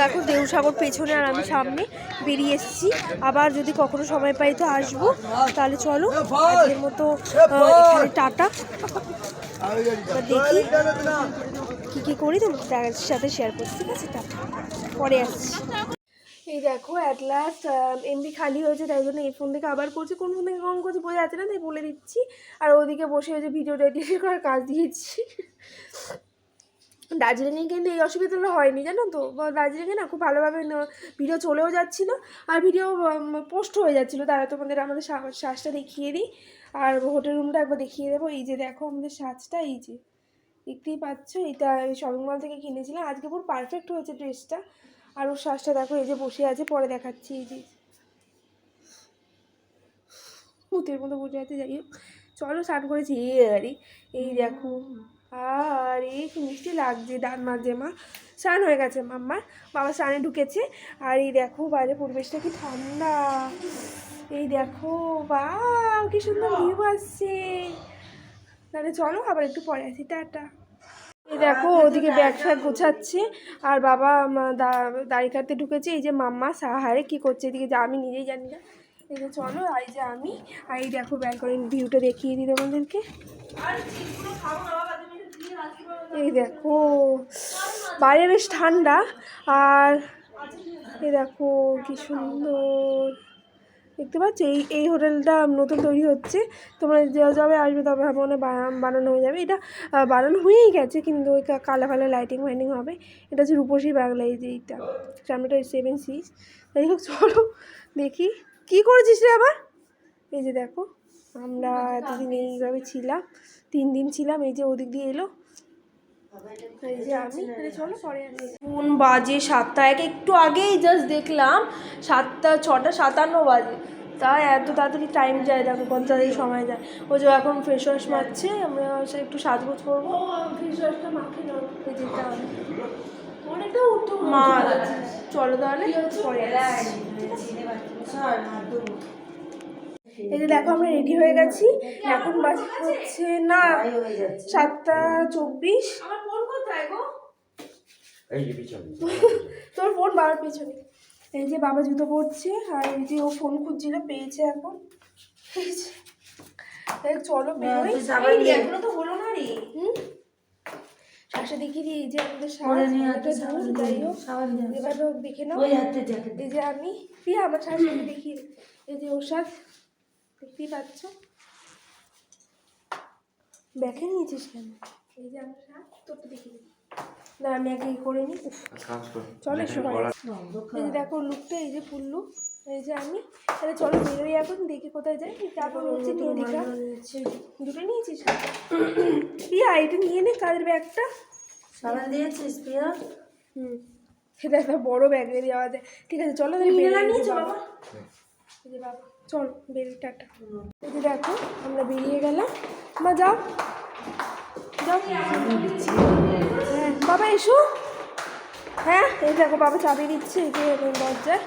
দেখো দেউসাগর পেছনে আর আমি সামনে বেরিয়ে এসেছি। আবার যদি কখনো সময় পাই তো আসবো। তাহলে চলো আজকের মতো এখানে টাটা। দেখি কী করি তোমার সাথে শেয়ার করছি, ঠিক আছে? টাটা, পরে আসছি। এই দেখো অ্যাট লাস্ট এমবি খালি হয়েছে, তাই জন্য এই ফোন থেকে আবার করছি। কোন ফোন থেকে কম করছি বোঝা যাচ্ছে না, তাই বলে দিচ্ছি। আর ওদিকে বসে হয়েছে ভিডিওটা এডিট করার কাজ দিয়েছি। দার্জিলিংয়ে কিন্তু এই অসুবিধাগুলো হয়নি, জানো তো। দার্জিলিংয়ে না খুব ভালোভাবে ভিডিও চলেও যাচ্ছিলো আর ভিডিও পোস্ট হয়ে যাচ্ছিলো। তারা তোমাদের আমাদের সাজটা দেখিয়ে দিই আর হোটেল রুমটা একবার দেখিয়ে দেবো। এই যে দেখো আমাদের সাজটা, এই যে দেখতেই পাচ্ছ, এটা শপিং মল থেকে কিনেছিলাম। আজকে পুরো পারফেক্ট হয়েছে ড্রেসটা। আর ওর সাজটা দেখো, এই যে বসে আছে, পরে দেখাচ্ছি। এই যে ভূতের মতো বসে আছে। যাই হোক চলো স্নান করেছি এই দেখো। আর এই কি মিষ্টি লাগছে, দাঁত মাজছে মা। স্নান হয়ে গেছে মাম্মার, বাবা স্নানে ঢুকেছে। আর এই দেখো বাইরে পরিবেশটা কি ঠান্ডা। এই দেখো বা কি সুন্দর ভিউ আসছে। তাহলে চলো আবার একটু পরে আসি, টাটা। এই দেখো ওদিকে ব্যাগ ফ্যাগ গোছাচ্ছে আর বাবা দাড়ি কাটতে ঢুকেছে। এই যে মাম্মা সাহারে কি করছে এদিকে, যা আমি নিজেই জানি না। এই যে চলো, আর এই যে আমি, আর এই দেখো ব্যালকনির ভিউটা দেখিয়ে দিই তোমাদেরকে। এই দেখো বাইরে বেশ ঠান্ডা। আর এই দেখো কি সুন্দর দেখতে পাচ্ছ। এই হোটেলটা নতুন তৈরি হচ্ছে, তোমরা যবে আসবে তবে মনে বানানো হয়ে যাবে। এটা বানানো হয়েই গেছে, কিন্তু ওই কালো কালো লাইটিং ফাইটিং হবে। এটা হচ্ছে রূপসী বাংলা। এই যে এইটা সামনেটা 7-6। যাই হোক চলো দেখি কী করেছিস রে আবার। এই যে দেখো আমরা এতদিন এইভাবে ছিলাম, 3 দিন ছিলাম। এই যে ওদিক দিয়ে এলো, এই যে আমি। চলো পরে আসি। কোন বাজে 7টা 1, একটু আগেই জাস্ট দেখলাম 6টা57 বাজে। তাই এত তাড়াতাড়ি টাইম যায়, দেখো কত তাড়াতাড়ি সময় যায়। ওই যে এখন ফেস ওয়াশ মারছে, আমরা একটু সাজগোজ করবো। ফেস ওয়াশটা মাখি না, যেতে হবে অনেকটা উঠতে মা। চলো তাহলে পরে আসি। এই যে দেখো আমরা রেডি হয়ে গেছি। এখন বাজে হচ্ছে না 7টা 24। আমার ফোন কোথায় গো? এই যে পিছনে তোর ফোন বাবার পিছনে। এই যে বাবা জুতো পরছে আর এই যে ও ফোন খুঁজছিল, পেয়েছে এখন। চলো বেরোই, এখনো তো হলো না রে। শাসা দেখিয়ে দিই, এই যে আমাদের যাই হোক এবার দেখে নাও। এই যে আমি প্রিয়া আমার শাশুড়ি দেখিয়ে, এই যে ওর সাথ দেখতেই পাচ্ছ। ব্যাখে নিয়েছিস কেন? এই যে আমার সাথ তোরটা দেখিয়ে দিই না, আমি আগে করে নিই। চলো সবাই, এই যে দেখো লুকটা, এই যে ফুল লুক। এই যে আমি, তাহলে চলো বেরোই এখন, দেখি কোথায় যাই। তারপর হচ্ছে নিয়ে দেখা। দুটো নিয়েছিস প্রিয়া? এটা নিয়ে নে, কাদের ব্যাগটা সাবান দিয়েছিস প্রিয়া? সেটা একটা বড় ব্যাগ দিয়ে দেওয়া যায়। ঠিক আছে চলো নিয়েছো বাবা। এই যে বাবা চল বেরিয়ে, টাটা। এই যে দেখো আমরা বেরিয়ে গেলাম। মা যাও যাও। হ্যাঁ বাবা এসো। হ্যাঁ এই দেখো বাবা চাবি দিচ্ছে, এই যে দরজায়।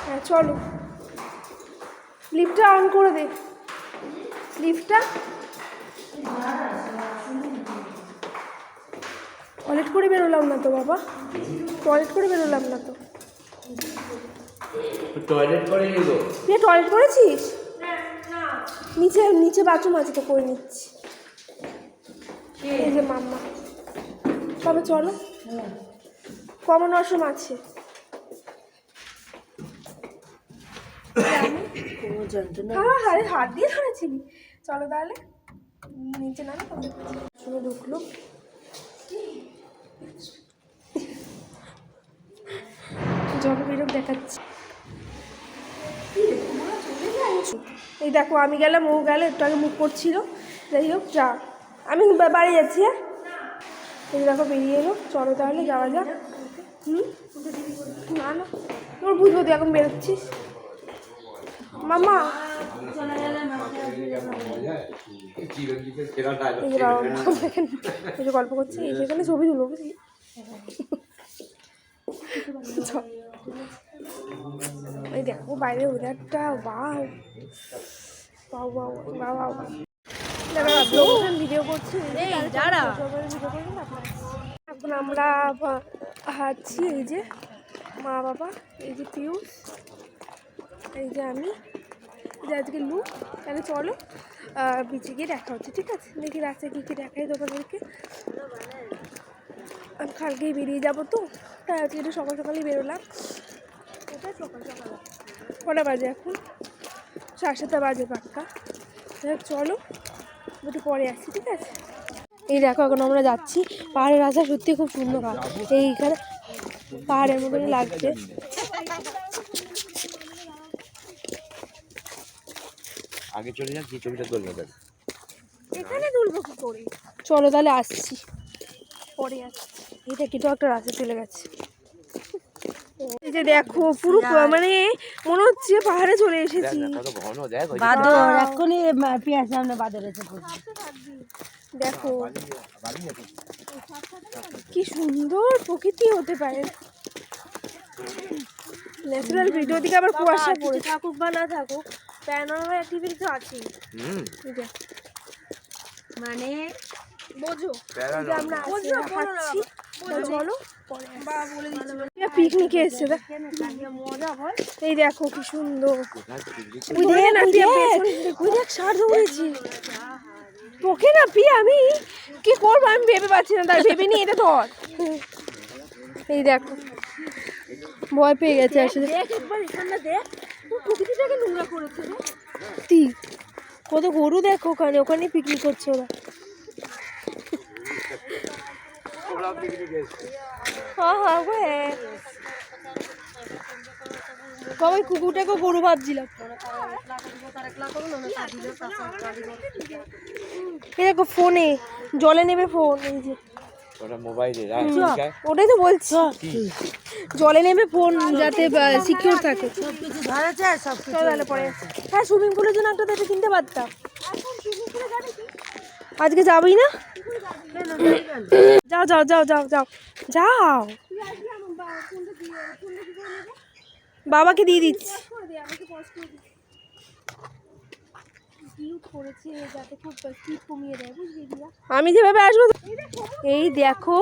হ্যাঁ চলো, লিফটটা অন করে দে, লিফটটা। টয়লেট করে বেরোলাম না তো বাবা, টয়লেট করে বেরোলাম না তো। টয়লেট করে নিবো। তুই টয়লেট করেছিস? নিচে নিচে বাথরুম আছে তো, করে নিচ্ছি। এই যে মাম্মা বাবা চলো, কমন ওয়াশরুম আছে। হ্যাঁ হ্যাঁ হাত দিয়ে ধরেছিলি। চলো তাহলে নিচে নামে, শুনে ঢুকলো। জল বেরোক দেখাচ্ছি। এই দেখো আমি গেলাম, ও গেল, একটু আগে মুখ করছিল। যাই হোক যা, আমি বাড়ি যাচ্ছি। হ্যাঁ এই দেখো বেরিয়ে এলো, চলো তাহলে যাওয়া যাক। না না তোর বুঝবো, তুই এখন বেরোচ্ছিস মাম্মা। এই যে গল্প করছি, এই যেখানে ছবি তুলো বুঝলি। এই দেখো বাইরে ওয়েদারটা, বাও বাও বাও বাও বাও। ভিডিও করছি, ভিডিও করবেন আপনার। এখন আমরা হাঁটছি, এই যে মা বাবা, এই যে পিয়ুষ, এই যে আমি, এই যে আজকে লু। তাহলে চলো বিচে গিয়ে দেখা হচ্ছে, ঠিক আছে? দেখি রাস্তায় কী কী দেখাই তোমাদেরকে। আমি কালকেই বেরিয়ে যাবো তো, তাই আজকে একটু সকাল সকালই বেরোলাম। এটা সকাল সকাল কটা বাজে এখন? 7:30 বাজে পাক্কা। চলো একটু পরে আসছি, ঠিক আছে? এই দেখো এখন আমরা যাচ্ছি, পাহাড়ের রাস্তা সত্যি খুব সুন্দর হয়, এইখানে পাহাড়ের মতনই লাগছে। আগে চলে যান, কি ছবিটা তুলবে? এখানে তুলবো কি করে? চলো তাহলে আসছি, পরে আসছি। এটা কিন্তু একটা রাস্তা চলে গেছে। এই যে দেখো পুরো মানে মনে হচ্ছে পাহাড়ে চলে এসেছি। দেখো কি সুন্দর প্রকৃতি হতে পারে। ন্যাচারাল ভিডিও দিকে আবার কুয়াশা পড়ে থাকুক বা না থাকুক, প্যানোরামা অ্যাক্টিভিটি তো আছেই। মানে বোঝো যে আমরা খাচ্ছি, চলো পিকনিকে এসছে, মজা হয়। এই দেখো কি সুন্দর, ষাট দৌড়েছি তোকে না পিয়ে আমি কি করবো, আমি ভেবে পাচ্ছি না, তাই ভেবে নি এটা ধর। এই দেখো ভয় পেয়ে গেছে আসলে। প্রকৃতিটাকে নোংরা করেছে কত গরু দেখো ওখানে, ওখানে পিকনিক করছে ওরা। সবাই কুকুরটাকে গরু ভাবছিলাম। দেখো ফোনে জলে নেবে ফোন, এই যে ওটাই তো বলছি, জলে নেবে ফোন যাতে সিকিউর থাকে। হ্যাঁ সুইমিং পুলের জন্য একটা তো কিনতে পারতাম, আজকে যাবই না? যাও যাও যাও যাও যাও যাও, বাবাকে দিয়ে দিচ্ছি। আমি যেভাবে আসবো, এই দেখো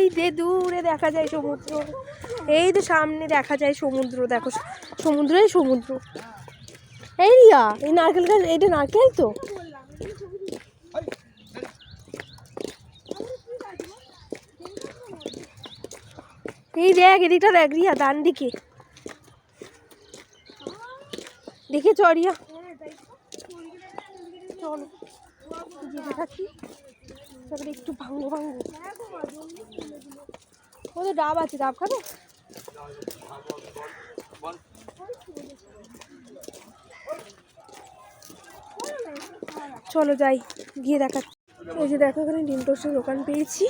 এই যে দূরে দেখা যায় সমুদ্র, এই তো সামনে দেখা যায় সমুদ্র, দেখো সমুদ্রই সমুদ্র। এই রিয়া এই নারকেল গাছ, এটা নারকেল তো। এই দেখ এদিকটা দেখ রিয়া, ডান দিকে দেখে চ রিয়া, চলো যেতে থাকি, তারপরে একটু ভাঙবো ভাঙবো। ও তো ডাব আছে, ডাব খাবে? চলো যাই গিয়ে দেখা। এই যে দেখো এখানে ডিম টোস্টের দোকান পেয়েছি,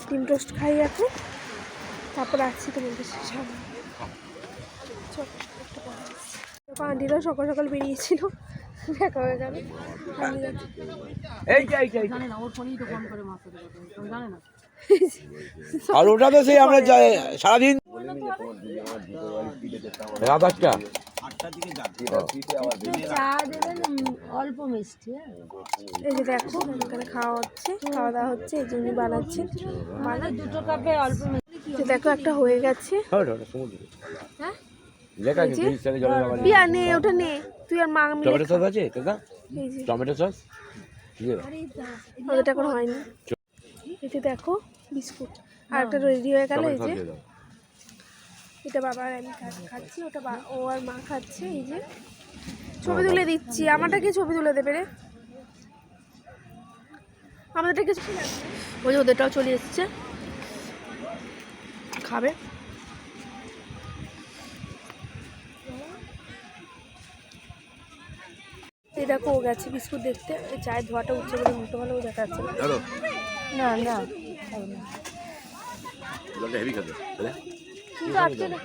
ডিম টোস্ট খাই এখন, তারপর আসছি তোমাদের সামনে। চলো একটু পরে আসছি। আন্টিরাও সকাল সকাল বেরিয়েছিল, দেখা হয়ে গেল। আর ওটা তো সেই আমরা সারাদিন রাত 8টা অল্প মিষ্টি। এই যে দেখো এখানে খাওয়া হচ্ছে, খাওয়া দাওয়া হচ্ছে, এই জন্য বানাচ্ছে, মানে 2 কাপে অল্প মিষ্টি। দেখো একটা হয়ে গেছে। হ্যাঁ নে ওটা নে, তুই আর মা মিলে। টমেটো সস আছে দাদা? টমেটো সস ওটা কোনো হয়নি। এই যে দেখো বিস্কুট, আর একটা রেডি হয়ে গেল। এই যে এটা বাবা আর আমি খাচ্ছি, ওটা ও আর মা খাচ্ছে। এই যে ছবি তুলে দিচ্ছি, আমারটাকে ছবি তুলে দেবে রে, আমাদেরটাকে। ওই যে ওদেরটাও চলে এসছে, খাবে। এই দেখো ও গেছে বিস্কুট দেখতে, চায়ের ধোয়াটা উঠছে বলে মুখটা ভালো দেখা যাচ্ছে না। না কিন্তু আসছে না,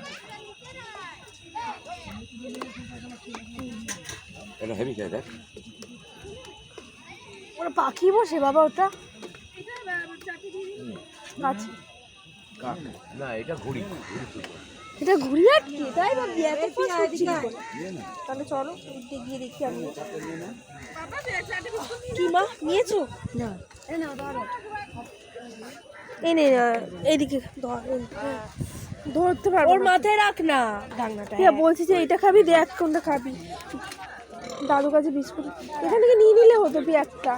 ওরা পাখি বসে বাবা, ওটা না এটা ঘুড়ি, এটা ঘুড়ি আটকে, তাই ভাবছি এত তাহলে চলো গিয়ে দেখি। আমি কি মা নিয়েছো? না এই নে না, এইদিকে ধর, ধরতে পারবো ওর না। মাথায় রাখ না ঢাকনাটা। প্রিয়া বলছি যে এটা খাবি, দেখ কোনটা খাবি। দাদু কাছে বিস্কুট এখান থেকে নিয়ে নিলে হতো প্রিয়া একটা।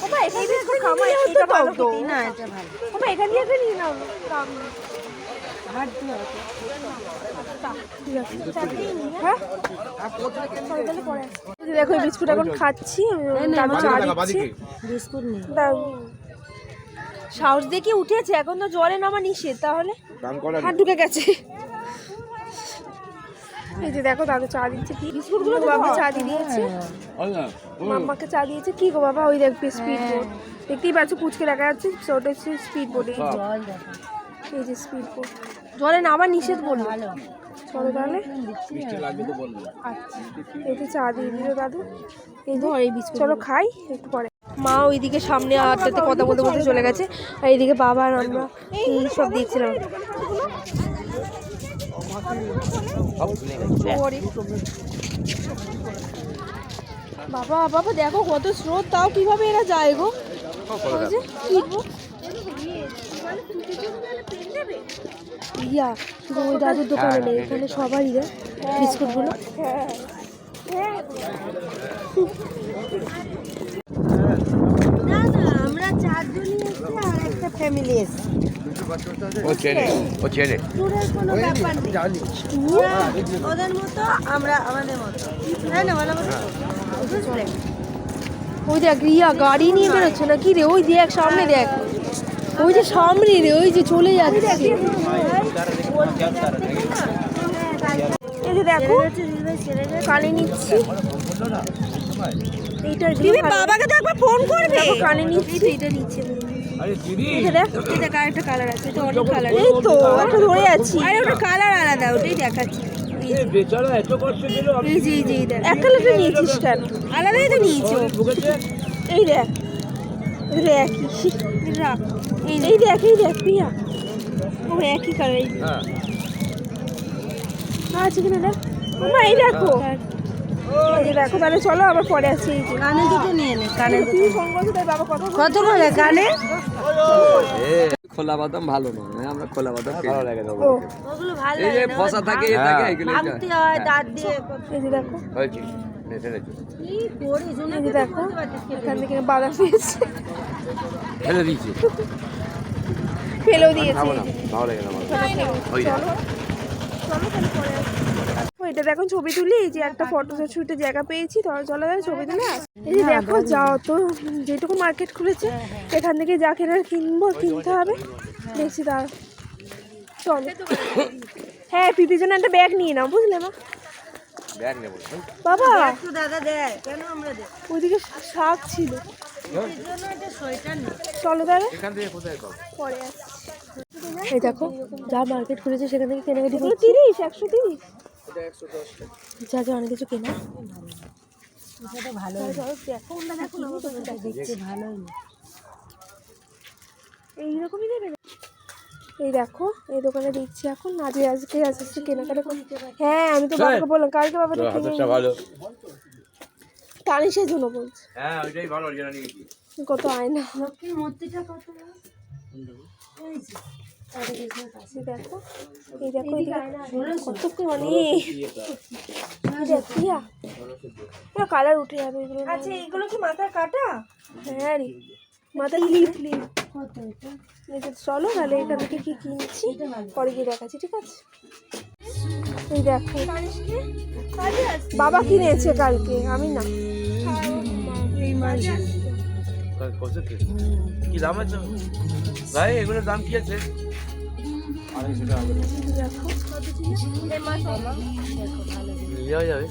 বাবা এখান থেকে বিস্কুট খাওয়া হতো তো। না এটা ভালো। বাবা এখান থেকে একটা নিয়ে নাও না। হাত দিয়ে হবে। ঠিক আছে। হ্যাঁ? তাহলে পরে আসি। এই যে দেখো এই বিস্কুট এখন খাচ্ছি, দাদু চা দিচ্ছে। বিস্কুট নেই। দাও। সাহস দেখে উঠেছে, এখন তো জলে নামা নিষেধ, তাহলে হাত ঢুকে গেছে। এই যে দেখো দাদু চা দিচ্ছে, কি বিস্কুটগুলো বাবা চা দিয়ে দিয়েছে, মাম্মাকে চা দিয়েছে। কি গো বাবা, ওই দেখ স্পিড বোট, দেখতেই পাচ্ছ পুচকে দেখা যাচ্ছে, ওটা হচ্ছে স্পিড বোট। জল দেখো। এই যে স্পিড বোট, জলে নামা নিষেধ বললো। চলো তাহলে। আচ্ছা, এই যে চা দিয়ে দিল দাদু। এই যে এই বিস্কুট, চলো খাই একটু পরে। মা ওইদিকে সামনে আটটাতে কথা বলতে বলতে চলে গেছে, আর এইদিকে বাবা আর আমরা এই সব দিচ্ছিলাম। বাবা বাবা দেখো কত স্রোত, তাও কিভাবে এরা যায় গো। ওই যে speedboat। ইয়া শুধু ওই দাদুর দোকানে নেই, এখানে সবারই দেয় বিস্কুটগুলো। না না, আমরা চারজনই এসেছি আর একটা ফ্যামিলি এসেছি। ও চেনে, ও চেনে। ট্যুরের কোনো ব্যাপার নেই। ওদের মতো আমরা আমাদের মতো, তাই না বলো? বুঝলে? ওই দেখ রিয়া গাড়ি নিয়ে বেরোচ্ছে না কি রে, ওই দেখ সামনে দেখ, ওই যে সামনে রে, ওই যে চলে যাচ্ছে। এই যে দেখো কানে নিচ্ছি, এইটা বাবাকে তো একবার ফোন করবে। দেখো কানে নিচ্ছি, এটা নিচ্ছে। এই যে দেখ, এটা আরেকটা কালার আছে, এটা অনেক কালার। এই তো একটা ধরে আছি, আরে ওটা কালার আলাদা, ওটাই দেখাচ্ছি। বেচারা এত কষ্ট দিল। এই যে এই যে এই দেখ, একটা কালার নিয়েছিস কেন? আলাদাই তো নিয়েছো। এই দেখ, এই দেখ একই রাখ, এই দেখ এই দেখ প্রিয়া, ও একই কালার। হ্যাঁ, আছে কিনা দেখ মা, এই দেখো, এই যে দেখো। তাহলে চলো আবার পরে আসছি। এই যে কানে দুটো নিয়ে নে, কানে তুই ফোন করছো তাই বাবা কথা কত করে কানে? খোলা বাদাম ভালো নয়, আমরা খোলা বাদাম খাই। ভালো লাগে তো। ও ওগুলো ভালো এই যে লাগে না, ফসা থাকে এ থাকে এগুলো ভাঙতে হয় দাঁত দিয়ে। এই যে দেখো, হয়েছে, নেছে নেছে। কি করিস উনি? এই যে দেখো এখান থেকে বাদাম পেয়েছে, ফেলে দিয়েছি। ফেলেও দিয়েছে। খাবো না, ভালো লাগে না আমার। ওই দেখ। এটা দেখো ছবি তুলি, এই যে একটা ফটো শুটের জায়গা পেয়েছি, তো চলো ছবি তুলে আস। এই যে দেখো যাও তো, যেটুকু মার্কেট খুলেছে এখান থেকে যা কেনার কিনবো, কিনতে হবে। দেখছি দাঁড়া, চলো। হ্যাঁ পিপির জন্য একটা ব্যাগ নিয়ে নাও, বুঝলে মা? ব্যাগ নেব। বাবা একটু দাদা দেয় কেন আমরা দেয়? ওইদিকে শাক ছিল, এর জন্য একটা সোয়েটার নেই। চলো তাহলে এখান থেকে কোথায় পাবো? পরে আসছি। এই দেখো যা মার্কেট খুলেছে সেখান থেকে কেনাকাটি করছি। 30, 130 যা যা অনেক কিছু কেনা। এটা ভালো দেখো আমরা দেখো না, দেখতে ভালোই না। এইরকমই দেবে না। এই দেখো এই দোকানে দিচ্ছি এখন, আজকে আজকে আজকে কেনাকাটা করতে। হ্যাঁ আমি তো বাবাকে বললাম কালকে বাবা তো হাতেরটা ভালো। তানিশের জন্য বলছি, হ্যাঁ ওইটাই ভালো, যেটা নিয়েছি। কত আয়না। লক্ষ্মীর মূর্তিটা কত? এই যে এই দেখো এই দেখো এই কত কি অনেক। দেখিয়া পুরো কালার উঠে যাবে এগুলো। আচ্ছা এগুলো কি মাথার কাটা? হ্যাঁ রে মাথা ক্লিপ ক্লিপ। কত এটা? এই যে চলো তাহলে এখান থেকে কি কিনছি পরে গিয়ে দেখাচ্ছি, ঠিক আছে? এই দেখো বাবা কিনেছে কালকে, আমি না। এই মাঝে কি দাম আছে ভাই? এগুলোর দাম কি আছে? 250 টাকা করে। দেখো নেওয়া যাবে।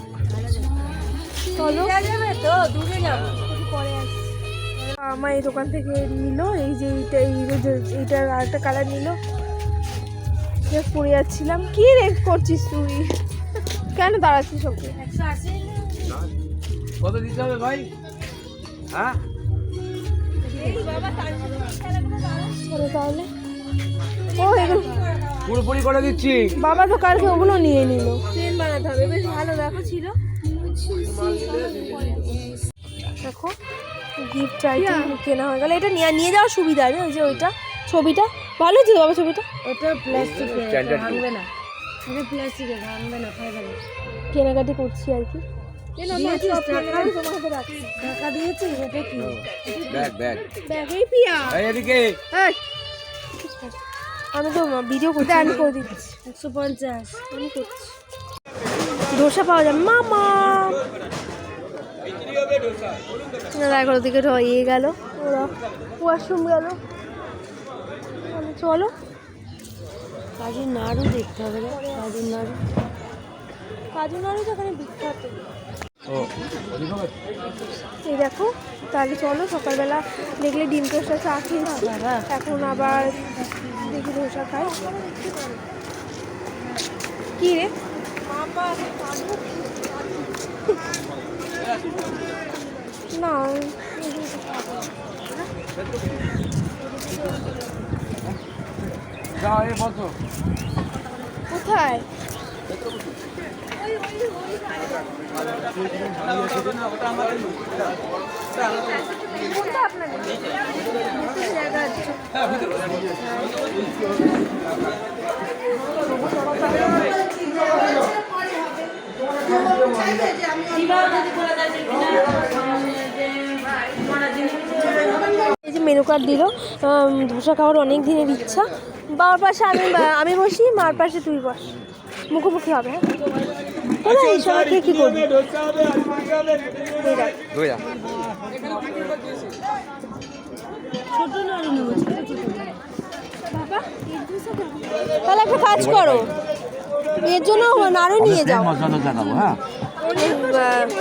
চলো যাবে তো দূরে যাবো। পরে আসছি। আমার এই দোকান থেকে নিল এই যে এইটার আরেকটা কালার নিল, পরে যাচ্ছিলাম। কি রে করছিস তুই, কেন দাঁড়াচ্ছিস ওকে? 180 কত দিতে হবে ভাই? হ্যাঁ চলো তাহলে। ও এগুলো পুরোপুরি করে দিচ্ছি। বাবা তো কালকে ওগুলো নিয়ে নিল, ট্রেন বানাতে হবে, বেশ ভালো দেখো ছিল। দেখো গিফট আইটেম কেনা হয়ে গেল। এটা নিয়ে নিয়ে যাওয়ার সুবিধা রে, ওই যে ওইটা ছবিটা ভালো হয়েছে বাবা ছবিটা। ওটা প্লাস্টিকের, Standard ভাঙবে না। এটা প্লাস্টিকের, ভাঙবে না, ফাইবার। কেনাকাটি করছি আর কি। দিয়েছিস টাকা দিয়েছিস? এটা কি? ব্যাগ ব্যাগ ব্যাগেই পিয়া এই এদিকে আমি তো ভিডিও করতে আমি করে দিচ্ছি। 150 আমি করছি। ধোসা পাওয়া যাবে মামা। দেখো ওদিকে হয়ে গেল, ওরা ওয়াশরুম গেল। চলো কাজুর নাড়ু দেখতে হবে রে, কাজুর নাড়ু। কাজু নাড়ু তো এখানে বিখ্যাত। ও ওদিকে হবে? এই দেখো তাহলে চলো, সকালবেলা দেখলে ডিম টোস্টটা চা খেয়েছি, এখন আবার দেখি ধোসা খাই। কি রে না যাও এই বসো। কোথায়? কোনটা আপনার জায়গা আছে? এই যে মেনু কার্ড দিল, ধোসা খাওয়ার অনেক দিনের ইচ্ছা। বাবার পাশে আমি বসি, মার পাশে তুই বস, মুখোমুখি হবে। হ্যাঁ এই সময় কে কি করবি? এই দেখ। দইয়া ছোট নাড়ু নেবো, ছোট ছোট। তাহলে একটা কাজ করো, এর জন্য নাড়ু নিয়ে যাও। মশলা দেখাবো। হ্যাঁ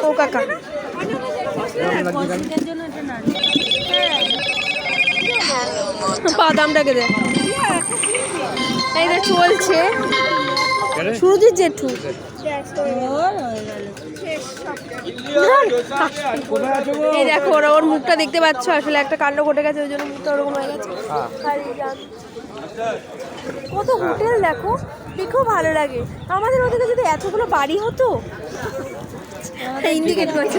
ও কাকা কসিকের জন্য এটা নাড়ু। বাদামটাকে দে। এই যে চলছে সুরজিৎ জেঠু। ওর হয়ে গেল। এই দেখো ওরা, ওর মুখটা দেখতে পাচ্ছ, আসলে একটা কাণ্ড ঘটে গেছে, ওই জন্য মুখটা ওরকম হয়ে গেছে। আর এই যে কত হোটেল দেখো, দেখো ভালো লাগে। আমাদের ওদিকে যদি এতগুলো বাড়ি হতো। ইন্ডিকেট করছে।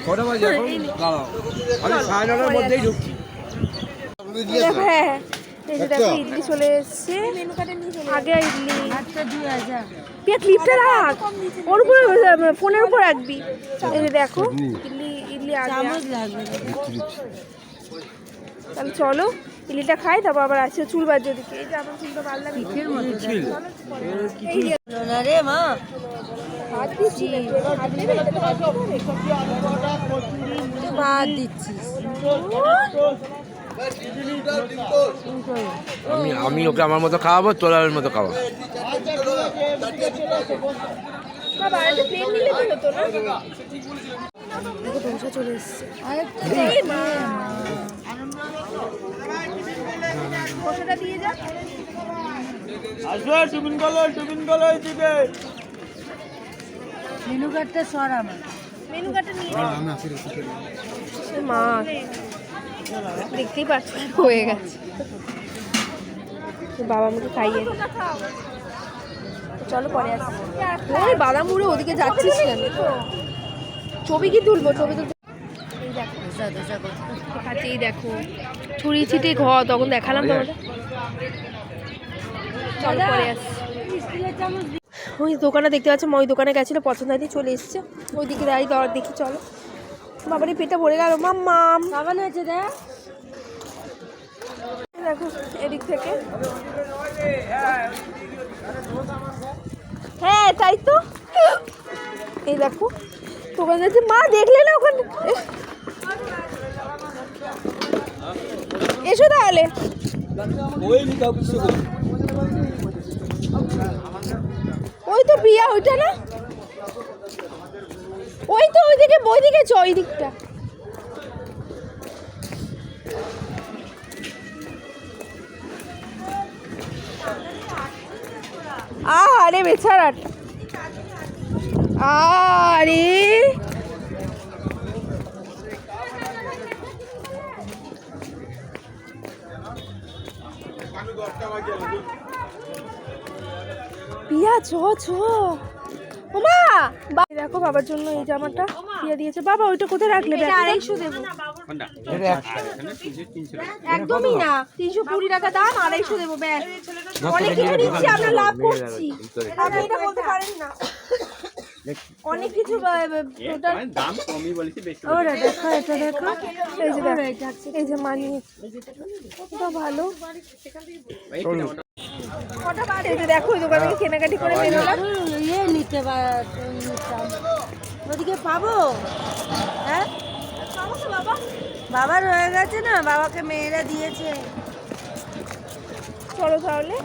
কটা বাজে এখন? দাঁড়াও আমি 9:30 মধ্যেই ঢুকছি। দেখো হ্যাঁ এই যে দেখো ইডলি চলে এসছে। আগে ইডলি হাতটা দিয়ে যা। পিয়া ক্লিপটা রাখ, ওর উপরে ফোনের উপর রাখবি। এই যে দেখো ইডলি ইডলি আগে চামচ লাগবে। তাহলে চলো ইডলিটা খাই, তারপর আবার আসছে চুল বাজে ওদিকে। এই যে আমার চুলটা ভালো লাগে। এই যে না রে মা, ভাত দিচ্ছি, ভাত দেবে? ভাত দিচ্ছিস। আমি ওকে আমার মতো খাওয়াবো, তোরা ওর মতো খাওয়া। বাবা এটা প্লেন নিলে তো হতো না। দেখো ধোসা চলে এসছে। এই মা ধোসাটা দিয়ে যা। মেনু কার্ডটা সর আমার। মেনু কার্ডটা নিয়ে যা। মা দেখতেই পাচ্ছ হয়ে গেছে। বাবা আমাকে খাইয়ে চলো পরে আসি। ওই বাদাম মুড়ে ওদিকে যাচ্ছিস কেন? ছবি কি তুলবো? ছবি তুলতে এই দেখো কাছেই দেখো ছুরি ছিটে ঘর, তখন দেখালাম তোমাদের। চলো পরে আসি। ওই দোকানে দেখতে পাচ্ছ, ওই দোকানে গেছিলো, পছন্দ হয়নি, চলে এসছে। ওইদিকে দাঁড়িয়ে দাঁড়া দেখি চলো। বাবারই পেটটা ভরে গেল। মাম্মাম খাবার আছে দেখ। দেখো এদিক থেকে, হ্যাঁ তাই তো। এই দেখো দোকান যাচ্ছে। মা দেখলে না ওখানে? এসো তাহলে। ওই তো প্রিয়া, ওইটা না? ওই তো ওইদিকে, ওইদিকে চ, ওই দিকটা। আরে বেচারাটা, আরে পিয়া চ চ। ওমা দেখো বাবার জন্য এই জামাটা পিয়া দিয়েছে। বাবা ওইটা কোথায় রাখলে? 250 দেবো। একদমই না, 320 টাকা দাম, 250 দেবো ব্যাস। অনেক কিছু নিচ্ছি, আমরা লাভ করছি, আপনি এটা বলতে পারেন না। অনেক কিছু দাম কমই বলেছি, বেশি ওরা দেখো, এটা দেখো, এই যে দেখো, এই যে মানি, এটা ভালো। কটা বার, এই যে দেখো ওই দোকান থেকে কেনাকাটি করে বেরোলাম। ইয়ে নিতে নিতাম, ওদিকে পাবো? হ্যাঁ, বাবার হয়ে গেছে না, বাবাকে মেয়েরা দিয়েছে। চলো তাহলে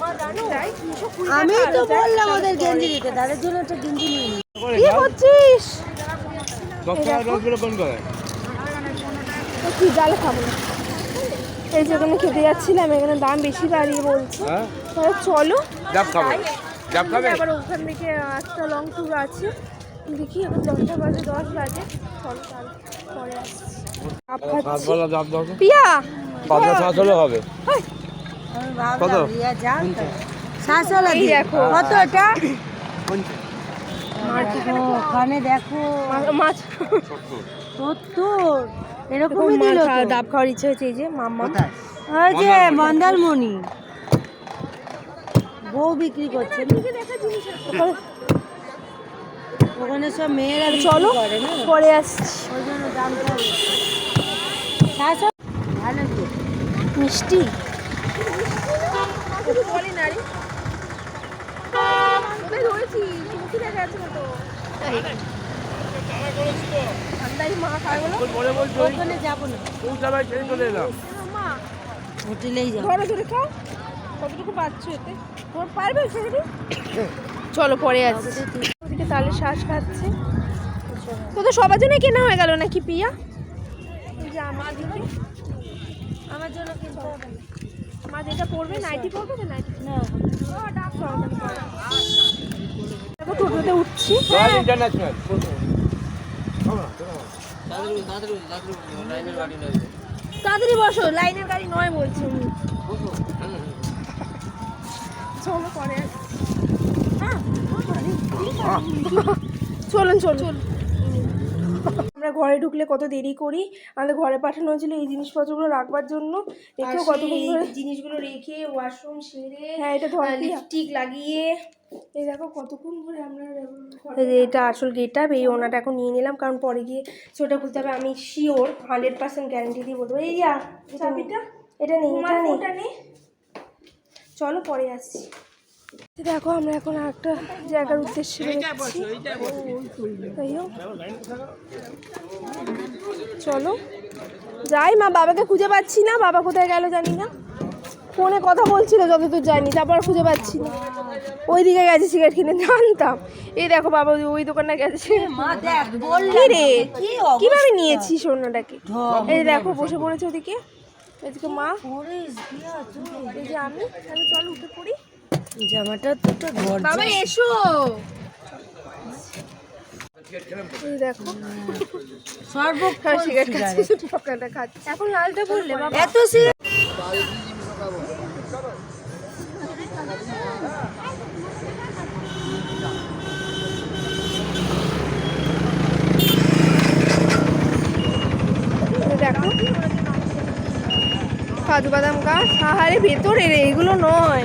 যাই। 320 আমি টাকা তো আরো যাই। বললাম ওদের গেঞ্জি দিতে, তাদের জন্য একটা গেঞ্জি নিয়ে নিই। কি করছিস? 10 টাকা 10 কিলো কোন করে? কি জালে খাবো না। এই যেখানে খেতে যাচ্ছিলাম, এখানে দাম বেশি বাড়িয়ে বলছে। হ্যাঁ, তাহলে চলো ডাব খাবে, ডাব খাবে। আবার ওখান থেকে একটা লং ট্যুর আছে, দেখি এখন 10টা বাজে, 10 বাজে। চলো তাহলে পরে আসছি। ডাব খাচ্ছি। বলা ডাব দাও তো। পিয়া 5 হলে হবে। হেই, আমি কত? ভাবলাম রিয়া যাক, শাসলা এই দিয়ে। দেখো। কত এটা? ওখানে দেখো মাছ 70, এরকমই দিল তো। ডাব খাওয়ার ইচ্ছে হয়েছে। এই যে মাম্মা, ওই যে মন্দারমণি বউ বিক্রি করছে না? ওখানে সব মেয়েরা বিক্রি চলো করে না, পরে আসছি। ওই জন্য দামটা শাসলা ভালো তো। মিষ্টি বলি নারী ধরেছি, মুখি দেখা যাচ্ছে না তো। ঠান্ডায় মা খায় বলো। ওখানে যাবো না, চলে এলাম। মা হোটেলেই যাবো। ধরে ধরে খাও, কতটুকু পাচ্ছ এতে? তোর পারবে সেগুলি? চলো পরে আসছি। ওদিকে তালের শ্বাস খাচ্ছে। তো তো সবার জন্য কেনা হয়ে গেল নাকি পিয়া? এই যে আমার দিকে, আমার জন্য কিনতে হবে না। মা যেটা পড়বে, নাইটি পড়বে তো নাইটি। না, ও ডাক সরকারি পড়ে। দেখো টোটোতে উঠছি। ইন্টারন্যাশনাল। তাড়াতাড়ি বসো, লাইনের গাড়ি নয় বলছি আমি। চলো পরে আসছি। চলুন চলুন। আমরা ঘরে ঢুকলে কত দেরি করি, আমাদের ঘরে পাঠানো হয়েছিল এই জিনিসপত্রগুলো রাখবার জন্য। দেখো কতক্ষণ ধরে জিনিসগুলো রেখে, ওয়াশরুম সেরে, হ্যাঁ এটা লিপস্টিক লাগিয়ে, এই দেখো কতক্ষণ ধরে আমরা। এটা আসল গেট আপ, এই ওনাটা এখন নিয়ে নিলাম, কারণ পরে গিয়ে সেটা খুলতে হবে। আমি শিওর 100% গ্যারান্টি দিয়ে বলতে পারি। এই যে চাবিটা, এটা নেই, এটা নেই। চলো পরে আসছি। দেখো আমরা এখন একটা জায়গার উদ্দেশ্যে বেরোচ্ছি। তাই হোক, চলো যাই। মা বাবাকে খুঁজে পাচ্ছি না, বাবা কোথায় গেল জানি না। ফোনে কথা বলছিল যতদূর যায়নি, তারপর খুঁজে পাচ্ছি না। ওই দিকে গেছে সিগারেট কিনে, জানতাম। এই দেখো বাবা ওই দোকানে গেছে। মা দেখ, বললাম কি রে, কি কিভাবে নিয়েছি সোনাটাকে? এই দেখো বসে পড়েছে ওদিকে, এদিকে মা, করিস বিয়া তুই? এই যে আমি। তাহলে চলো উঠে পড়ি। জামাটা তো তো ধর। বাবা এসো। এই দেখো সর্বক্ষণ সিগারেট খাচ্ছি, পকাটা খাচ্ছি। এখন লালটা বললে বাবা এত সিগারেট। দেখো কাজু বাদাম গাছ, আহারে ভেতরে রে, এগুলো নয়।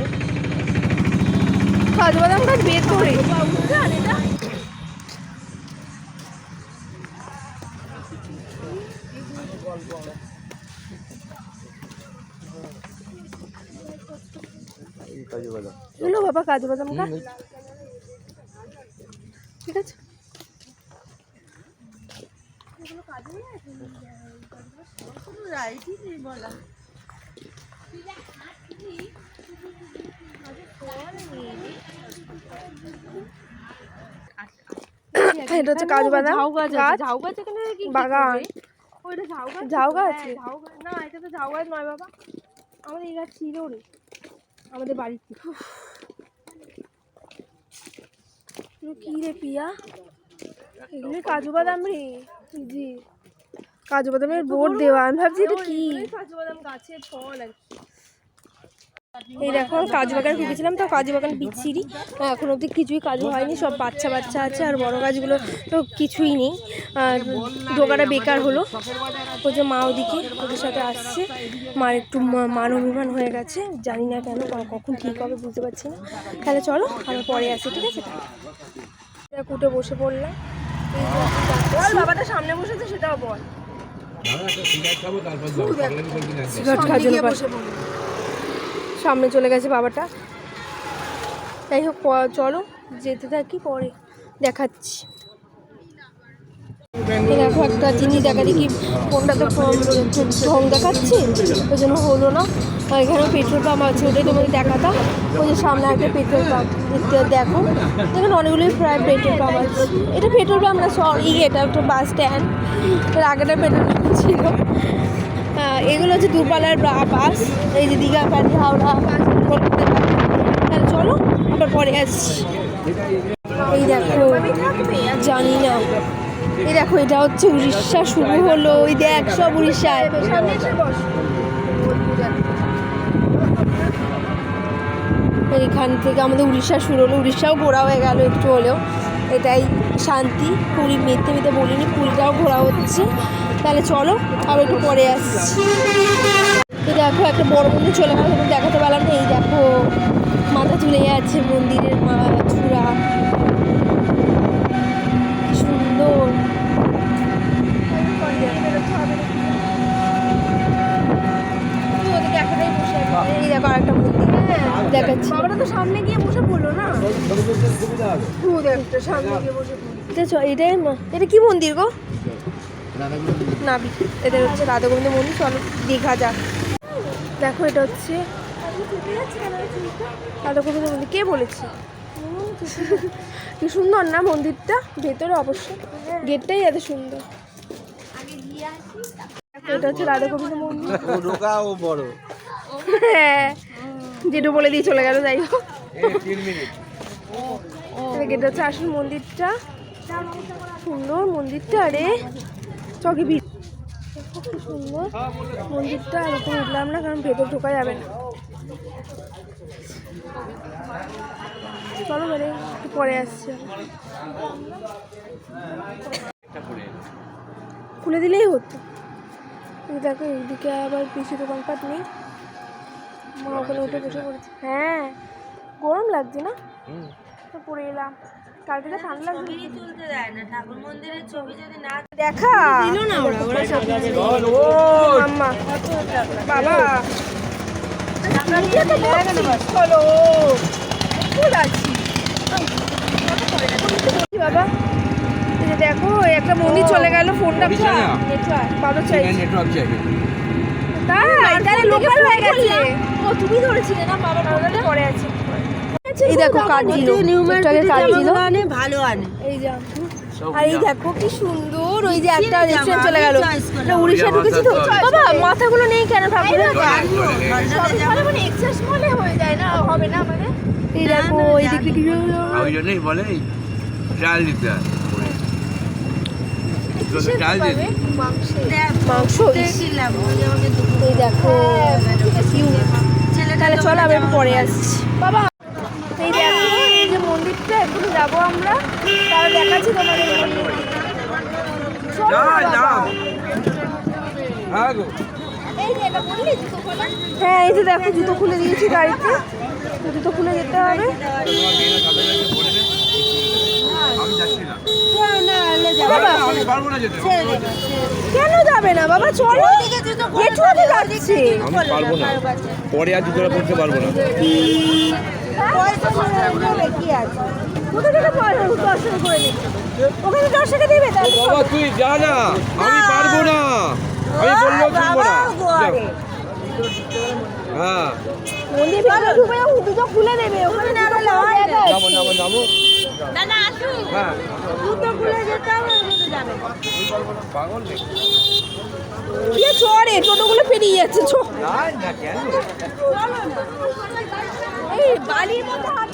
কাজু বাদাম গাছ ভেতরে। এগুলো বাবা কাজু বাদাম গাছ, ঠিক আছে। এটা হচ্ছে কাজু বাদাম গাছ, বাগান। ঝাউ গাছ না, এটা তো ঝাউ গাছ নয় বাবা, আমাদের এই গাছ ছিল রে, আমাদের বাড়িতে। কি রে পিয়া, এগুলো কাজু বাদাম রে। জি, কাজু বাদামের বোর্ড দেওয়া। আমি ভাবছি এটা কি, কাজু বাদাম গাছের ফল আর কি। এই দেখো কাজু বাগান ঢুকেছিলাম, তো কাজু বাগান বিচ্ছিরি, এখন অবধি কিছুই কাজু হয়নি, সব বাচ্চা বাচ্চা আছে, আর বড় গাছগুলো তো কিছুই নেই, আর ঢোকাটা বেকার হলো। ওই যে মা ওদিকে ওদের সাথে আসছে, মার একটু মান অভিমান হয়ে গেছে, জানি না কেন, কখন ঠিক হবে বুঝতে পারছি না। তাহলে চলো আমরা পরে আসি, ঠিক আছে? কুটে বসে পড়লাম, বল বাবাটা সামনে বসেছে সেটাও বল। সিগারেট খাওয়ার জন্য সামনে চলে গেছে বাবাটা। যাই হোক চলো যেতে থাকি, পরে দেখাচ্ছি। দেখো একটা জিনিস দেখা দেখি, ফোনটা তো ঢং দেখাচ্ছে, ওই জন্য হলো না। এখানে পেট্রোল পাম্প আছে, ওটাই তোমাকে দেখাতাম। ওই যে সামনে একটা পেট্রোল পাম্প দেখো, এখানে অনেকগুলোই প্রায় পেট্রোল পাম্প আছে। এটা পেট্রোল পাম্প না, সরি এটা একটা বাস স্ট্যান্ড, এর আগেটা পেট্রোল পাম্প ছিল। এগুলো হচ্ছে দূরপাল্লার বাস, এই যে দীঘা, প্যারি, হাওড়া, তাহলে চলো আমরা পরে আসছি। এই দেখো জানি না, এই দেখো এটা হচ্ছে উড়িষ্যা শুরু হলো, ওই দেখ সব উড়িষ্যায়। এইখান থেকে আমাদের উড়িষ্যা শুরু হলো, উড়িষ্যাও ঘোরা হয়ে গেল একটু হলেও, এটাই শান্তি। পুরী মেতে মেতে বলিনি, পুরীটাও ঘোরা হচ্ছে। তাহলে চলো আবার একটু পরে আসছি। এই দেখো একটা বড় মন্দির চলে গেল, দেখাতে পারলাম না। এই দেখো মাথা চুলে যাচ্ছে মন্দিরের চূড়া, সুন্দর। এই দেখো আরেকটা মন্দির দেখাচ্ছি, বাবাটা তো সামনে গিয়ে বসে পড়লো না, সামনে গিয়ে বসে এটাই। এটা কি মন্দির গো? নাবি, এটা হচ্ছে রাধা গোবিন্দ মন্দির। চলো দীঘা যাক। দেখো এটা হচ্ছে রাধা গোবিন্দ মন্দির, কে বলেছে? কি সুন্দর না মন্দিরটা, ভেতরে অবশ্য গেটটাই এত সুন্দর। এটা হচ্ছে রাধা গোবিন্দ মন্দির, হ্যাঁ যেটু বলে দিয়ে চলে গেল। যাই হোক এটা হচ্ছে আসল মন্দিরটা, সুন্দর মন্দিরটা। আরে চকে ভিড়, খুব সুন্দর মন্দিরটা। আর উপরে উঠলাম না, কারণ ভেতর ঢোকা যাবে না। চলো বেড়ে একটু পরে আসছে, খুলে দিলেই হতো। দেখো এইদিকে আবার বেশি দোকানপাট নেই, মা ওখানে উঠে বসে পড়েছে। হ্যাঁ গরম লাগছে না, তো পরে এলাম। কালকে তো ঠান্ডা লাগছে, তুলতে দেয় না, ঠাকুর মন্দিরের ছবি যদি না দেখা দিল না ওরা মাম্মা বাবা। চলো বাবা, দেখো একটা মন্দির চলে গেল, ফোনটা ভালো চাই। তাই লোকাল হয়ে গেছে। ও তুমি ধরেছিলে না, বাবা পরে আছে। এই দেখো কার্ড দিল, ভালো আনে। এই যে আর এই দেখো কি সুন্দর, ওই যে একটা রেস্টুরেন্ট চলে গেল। উড়িষ্যা ঢুকেছি তো বাবা, মাথাগুলো নেই কেন ঠাকুরের? মানে এক্সেস মলে হয়ে যায় না, হবে না আমাদের। এই দেখো এই দিকে কি ওই জন্যই বলে চাল দিতে হয়, চাল দিতে মাংস। এই দেখো তাহলে চলো আবার পরে আসছি বাবা। এই দেখো এই যে মন্দিরটা, এখন যাবো আমরা, তাহলে দেখাচ্ছি তোমাদের মন্দির। হ্যাঁ এই যে দেখো জুতো খুলে দিয়েছি গাড়িতে, জুতো খুলে যেতে হবে। কেন যাবে না বাবা, চলো এটুকুতে যাচ্ছি। আমি পারবো না, পরে আর জুতোটা পরতে পারবো না। বাবা তুই যা না, আমি পারবো না, আমি বললেও শুনবো না। হ্যাঁ মন্দির ভিতরে ঢুকে জুতো খুলে দেবে, ওখানে যাবো যাবো যাবো। হ্যাঁ পাগল কি চড়ে টোটোগুলো পেরিয়ে যাচ্ছে। এই বালির মধ্যে হাত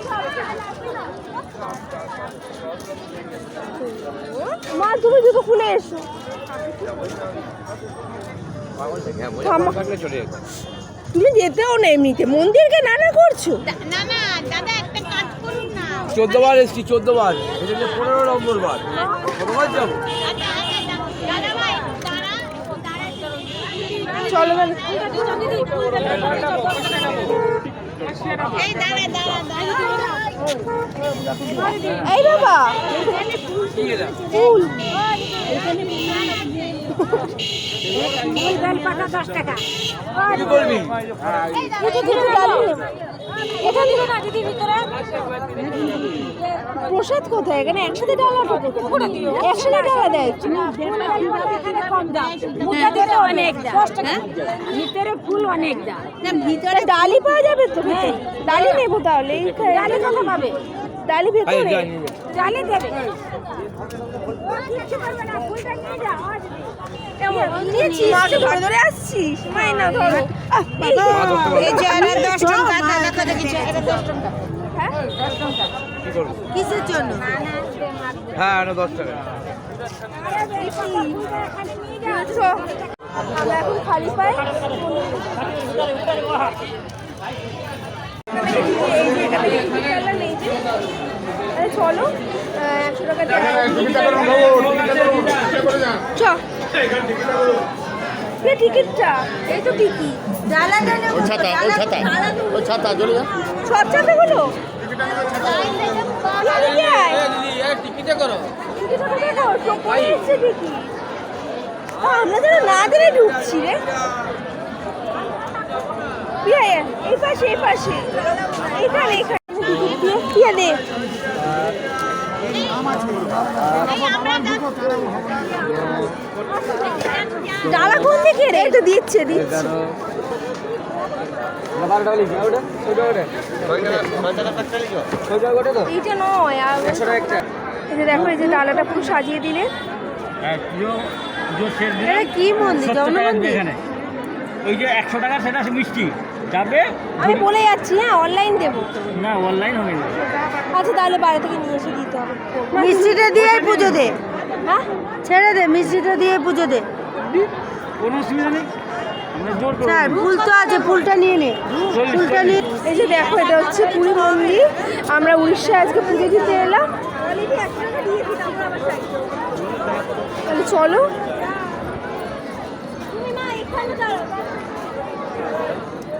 মা, তুমি জুতো খুলে এসো। চলে তুমি যেতেও না এমনিতে মন্দিরকে নানা করছো। না না দাদা একটা কাজ করুন না 14 বার এসছি 14 বার, এটা যে 15 নম্বর বার, কতবার যাবো? দাদা ভাই চলো তাহলে। এই দাঁড়া এই বাবা কি এটা? ফুল কি করবি? প্রসাদ কোথায়? এখানে একসাথে ডালাটা একসাথে ডালা দেয়। ভিতরে ফুল অনেক দা না ভিতরে ডালি পাওয়া যাবে তো? ডালি নেবো তাহলে। ডালি কথা পাবে, ডালি ভেতরে যাই নিয়ে যা। ডালি দেবে। মাকে ধরে ধরে আসছিস, মাইনা ধরো। মা ধরতে পারবে না। চেয়ারের 10 টাকা দেখো দেখি চেয়ারের 10 টাকা কি করবো? কিসের জন্য হ্যাঁ এটা 10 টাকা। আমরা এখন খালি পাই। চলো 100 টাকা টিকিটটা, এই তো টিকিট। ডালাটা নেব ছাতা চলে যা সব ছাতাগুলো আমরা যেন না দিলে ঢুকছি রে। এই পাশে এই পাশে এখানে এখানে ডালা কোন দিকে রে? এটা দিচ্ছে দিচ্ছে। এইটা নয় আর এই যে দেখো, এই যে ডালাটা পুরো সাজিয়ে দিলে। এটা কি মন্দির জগন্নাথ মন্দির এখানে ওই যে 100 টাকা সেটা মিষ্টি যাবে আমি বলে যাচ্ছি, হ্যাঁ অনলাইন দেবো। না অনলাইন হবে না। আচ্ছা তাহলে বাইরে থেকে নিয়ে এসে দিতে হবে। মিষ্টিটা দিয়ে পুজো দে হ্যাঁ ছেড়ে দে মিষ্টিটা দিয়ে পুজো দে কোনো অসুবিধা নেই, আমরা জোর করব স্যার ফুল তো আছে ফুলটা নিয়ে নে ফুলটা নিয়ে এই যে দেখো, এটা হচ্ছে পুরী মন্দির। আমরা উড়িষ্যায় আজকে পুজো দিতে এলাম। তাহলে চলো।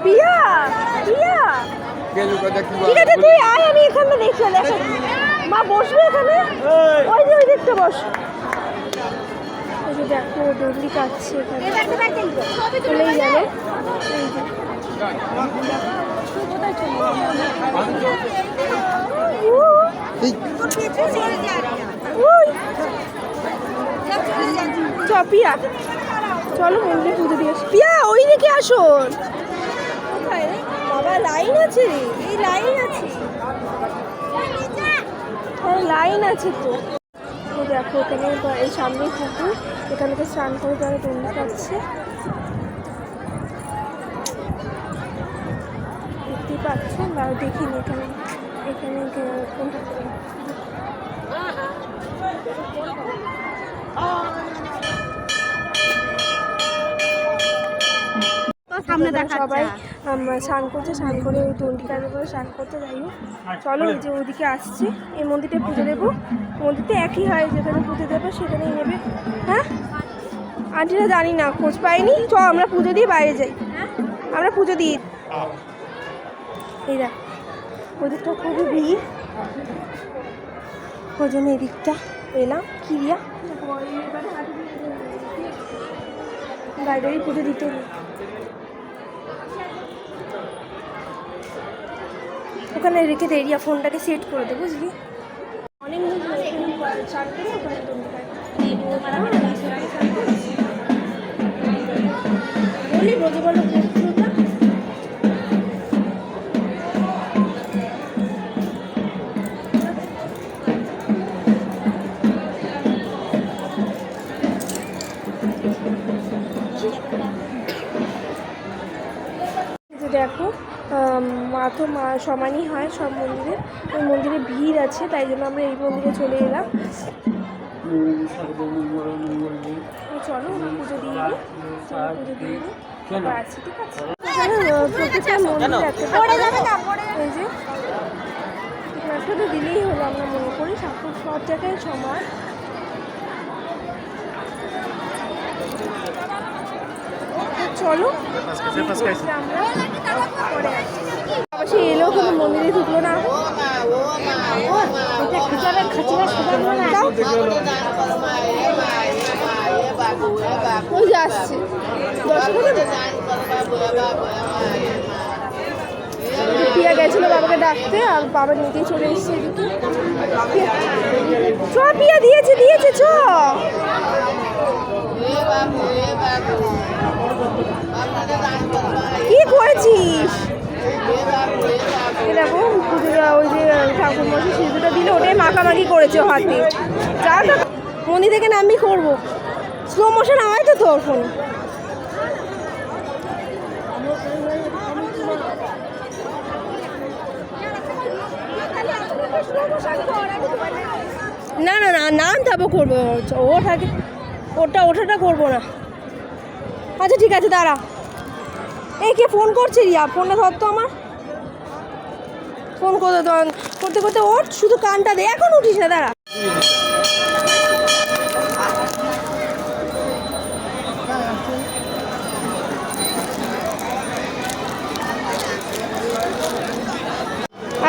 পিয়া পিয়া ঠিক আছে তুই আয়, আমি এখানে দেখি। দেখো মা বসবে এখানে, ওই যে ওই দিকটা বস। এই যে দেখো ডলি কাটছে এখানে, চলেই যাবে। এই যে পিয়া চলো মন্দিরে পুজো দিয়ে আসি। পিয়া ওই দিকে আসো। কোথায় রে বাবা? লাইন আছে রে, এই লাইন আছে, হ্যাঁ লাইন আছে তো। এই দেখো এখানে এই সামনেই পুকুর, এখানে তো স্নান করে তারা দণ্ডি কাটছে, দেখতেই পাচ্ছেন। আর দেখিনি এখানে এখানে কোনটা সামনে সবাই স্নান করছে, স্নান করে ওই দণ্ডি কাটে করে স্নান করতে। যাই হোক চলো, ওই যে ওইদিকে আসছে, এই মন্দিরটা পুজো দেবো। মন্দিরটা একই হয়, যেখানে পুজো দেবো সেখানেই নেবে। হ্যাঁ আন্টিরা জানি না, খোঁজ পাইনি। চ আমরা পুজো দিয়ে বাইরে যাই, আমরা পুজো দিই। এই দেখ ওদিকটা খুবই ভিড়, ওই জন্য এদিকটা এলাম। কিরিয়া বাইরেই পুজো দিতে নেই। ওখানে রেখে দে, এরিয়া ফোনটাকে সেট করে দে, বুঝলি? অনেক বলি বোঝে বলো দেখো মা তো মা সমানই হয় সব মন্দিরে। ওই মন্দিরে ভিড় আছে, তাই জন্য আমরা এই মন্দিরে চলে এলাম। চলো পুজো দিয়ে নিই, পুজো দিয়ে নিই, আছি ঠিক আছে। প্রত্যেকটা মন্দিরে একটা এই যে একটা তো দিলেই হলো, আমরা মনে করি সব জায়গায় সমান। চলো আমরা পরে আসছি। আবার সে এলেও কোনো মন্দিরে ঢুকলো না। দাও। ওই যে আসছে পিয়া গেছিল বাবাকে ডাকতে, আর বাবা নিজেই চলে এসছে এদিকে। চ পিয়া দিয়েছে দিয়েছে চ। কি করেছিস? দেখো পুজোটা ওই যে ঠাকুর মশাই সিঁদুরটা দিলে ওটাই মাখামাখি করেছে হাতে। যা তো মন্দির থেকে নামি করবো। স্লো মোশন হয় তো তোর ফোন। না না না নাম তাবো করবো, ও থাকে ওঠাটা করবো না। আচ্ছা ঠিক আছে দাঁড়া। এই কে ফোন করছে রিয়া? ফোনটা ধর তো আমার। ফোন করতে করতে ওঠ, শুধু কানটা দে, এখন উঠিস না, দাঁড়া।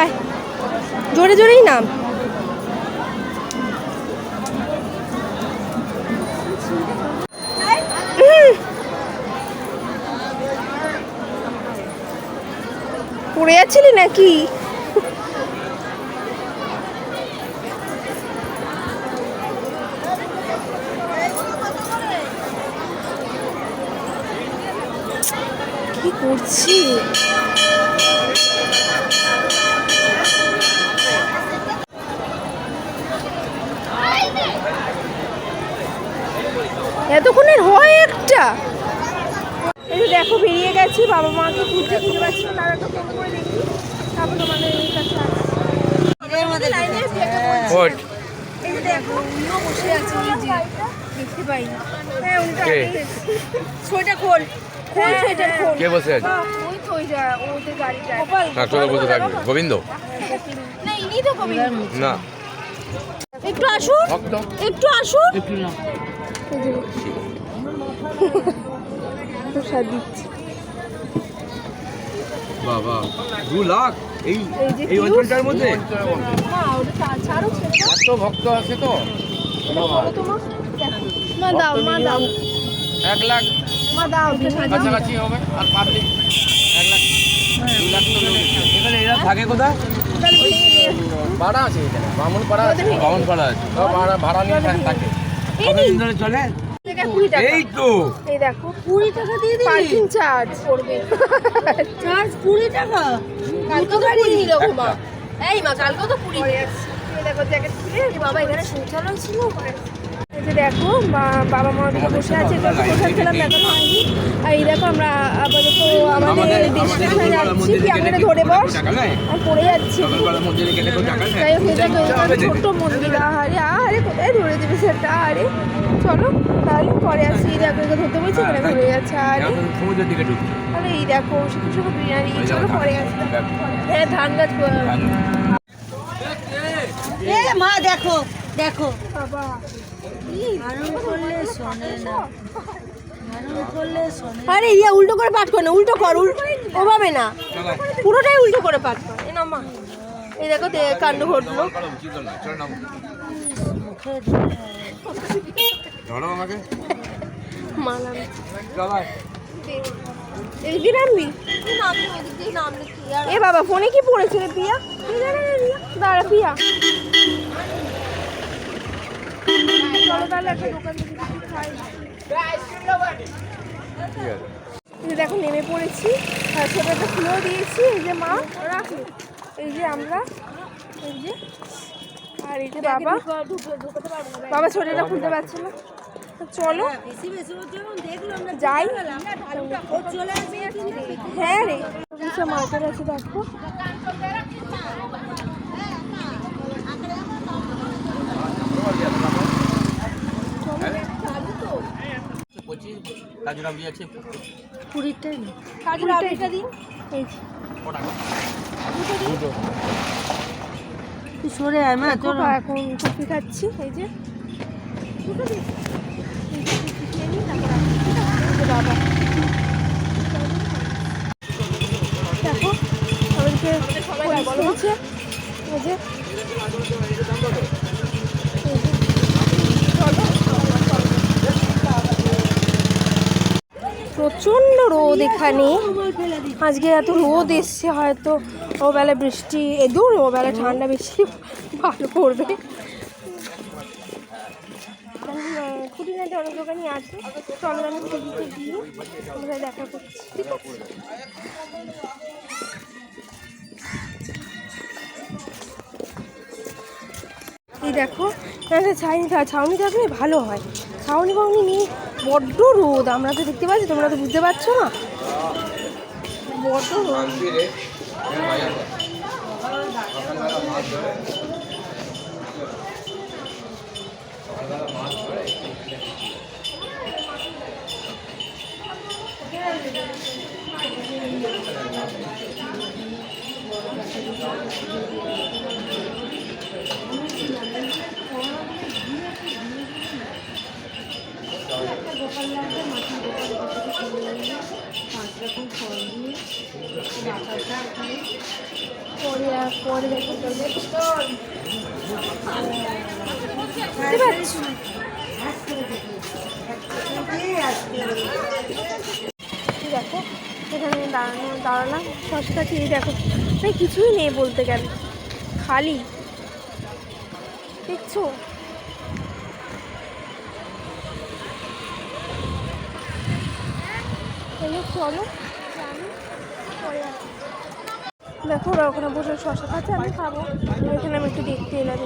আয় জোরে জোরেই নাম। পড়ে যাচ্ছিলি নাকি? কি করছি? এতক্ষণের হয় একটা। এই দেখো বেরিয়ে গেছি, বাবা মাকে খুঁজে পাচ্ছি না, তারা তো ফোন করে দেখি, তারপর তোমাদের কাছে এই যে দেখো উনিও বসে আছে, এই যে দেখতে পাই। হ্যাঁ উনি তো সোয়েটার খোল সোয়েটার খোল। কে বসে আছে? ওই তো ওই ওদের গাড়িটা বসে থাকবে গোবিন্দ না, ইনি তো গোবিন্দ না। একটু আসুন একটু আসুন। প্রসাদ দিচ্ছি বাবা 2 লাখ এই যে এই অঞ্চলটার মধ্যে মা ওটা ছাড়ো এত ভক্ত আছে তো মা দাও 1 লাখ মা দাও কাছাকাছি হবে। আর পাবলিক 1 লাখ 2 লাখ তো এখানে এরা থাকে কোথায়? ভাড়া আছে এখানে, বামুন পাড়া আছে, বামন পাড়া আছে। ভাড়া নিয়ে থাকে। কতদিন ধরে চলে? 20 টাকা। এই তো এই দেখো 20 টাকা দিয়ে দিই, পার্কিং চার্জ পড়বে। চার্জ 20 টাকা। কালকে তো 20 নিল গো মা। এই মা কালকে তো 20 নিয়ে আসছে। এই দেখো জ্যাকেট খুলে বাবা এখানে শৌচালয় ছিল। এই যে দেখো বাবা মা ওদিকে বসে আছে, একটু প্রসাদ খেলাম, দেখানো হয়নি। আর এই দেখো আমরা আপাতত আমাদের ডেস্টিনেশনে যাচ্ছি। ক্যামেরা ধরে বস, আমি পড়ে যাচ্ছি। তাই হোক এই দেখো এখানে ছোট্ট মন্দির। আরে কোথায় ধরে দেবে সেটা? আরে চলো তাহলে পরে আসি। এই দেখো একে ধরতে বলছি, এখানে ঘুরে যাচ্ছে। সমুদ্রের দিকে ঢুকছে। আরে এই দেখো শুধু শুধু বিরিয়ানি। চলো পরে আসি। হ্যাঁ ধান গাছ এ মা দেখো দেখো বাবা মানুষ করলে শোনে না, মানুষ করলে শোনে না। আরে ইয়া উল্টো করে পাঠ কর না, উল্টো কর, ওভাবে না, পুরোটাই উল্টো করে পাঠ কর। এ না মা এই দেখো কাণ্ড ঘটলো। ধরো আমাকে মালাম সবাই এদিকে নামবি? এ বাবা ফোনে কি পড়েছে রে পিয়া? দাঁড়া পিয়া, চলো তাহলে একটা দোকান থেকে কিছু খাই। এই যে দেখো নেমে পড়েছি, আর ছোটো একটা খুলেও দিয়েছি। এই যে মা রাখি, এই যে আমরা, এই যে আর এই যে বাবা ছোটোটা খুলতে পারছে না। চলো যাই। হ্যাঁ রে মার্কেট আছে দেখো। কাজুরাম আছে কুড়িটাই না কাজের আপডেটটা দিন। এই যে তুই সরে আয় মা তোর দেখো, এখন কফি খাচ্ছি। এই যে দুটো দিন। এই যে কফি খেয়ে নিই, তারপর আসি, ঠিক আছে? এই যে বাবা দেখো আমাদেরকে বলছে এই যে প্রচণ্ড রোদ এখানে আজকে, এত রোদ এসছে, হয়তো ও বেলা বৃষ্টি এদূর, ও বেলা ঠান্ডা বেশি ভালো করবে। খুঁটিনাটি অনেক দোকানই আছে, চলো আমি খুঁটিতে দিয়ে আমরা দেখা করছি, ঠিক আছে? এই দেখো ছাউনি থাকলে ভালো হয়, ছাউনি বাউনি নিয়ে বড্ড রোদ, আমরা তো দেখতে পাচ্ছি, তোমরা তো বুঝতে পারছো না, বড্ড রোদ। দেখো এখানে দাঁড়ালাম শশা খেয়ে, দেখো তাই কিছুই নেই বলতে গেলে, খালি দেখছো। চলো দেখো ওরা ওখানে বসে শশা খাচ্ছে, আমি খাবো, ওইখানে আমি একটু দেখতে এলাম।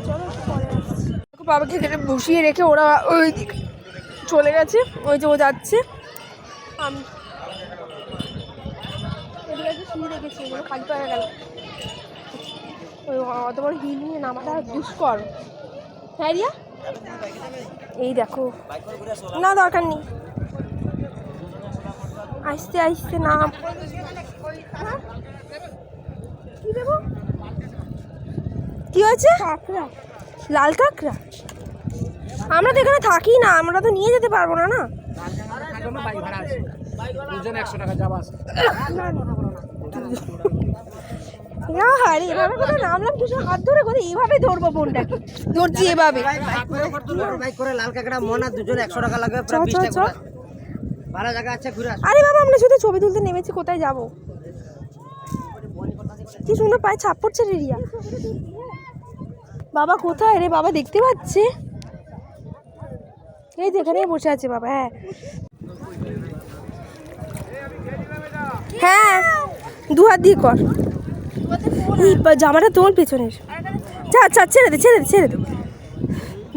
চলো পরে আসছি। দেখো বাবাকে এখানে বসিয়ে রেখে ওরা ওই দিকে চলে গেছে, ওই যে ও যাচ্ছে, আমি এদিকে একটা সিঁড়ি রেখেছি, ওগুলো খালি পায়ে গেল, ওই অত বড় হিল নিয়ে নামাটা দুষ্কর। হ্যাঁ রিয়া, এই দেখো না দরকার নেই, আস্তে আস্তে নাম। কি দেবো, কি হয়েছে? কাঁকড়া, লাল কাঁকড়া। আমরা তো এখানে থাকি না, আমরা তো নিয়ে যেতে পারবো না। না আরে এভাবে কোথায় নামলাম, কিছু হাত ধরে কোথায় এইভাবে ধরবো, ফোনটাকে ধরছি এভাবে। লাল কাঁকড়া মনা দুজন 100 টাকা লাগবে, ভালো জায়গা আছে ঘুরে আসো। আরে বাবা আমরা শুধু ছবি তুলতে নেমেছি, কোথায় যাব? কি সুন্দর পায়ে ছাপ পড়ছে রে রিয়া। বাবা কোথায় রে, বাবা দেখতে পাচ্ছে? এই যেখানে বসে আছে বাবা। হ্যাঁ হ্যাঁ, দু হাত দিয়ে কর, এই জামাটা তোল পেছনের। আচ্ছা ছেড়ে দে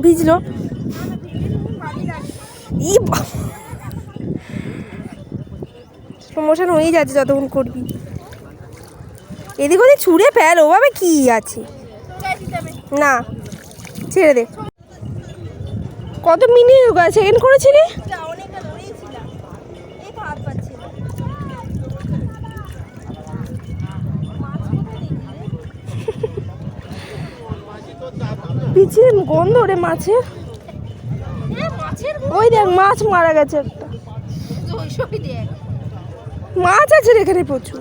ভিজলো। প্রমোশন হয়ে যাচ্ছে যতক্ষণ করবি, এদিক ওদিক ছুঁড়ে ফেল, ওভাবে কি আছে, না ছেড়ে দে। কত মিনিট সেকেন্ড করেছিলি? পিছিয়ে গন্ধ রে মাছের, ওই দেখ মাছ মারা গেছে একটা, মাছ আছে এখানে প্রচুর।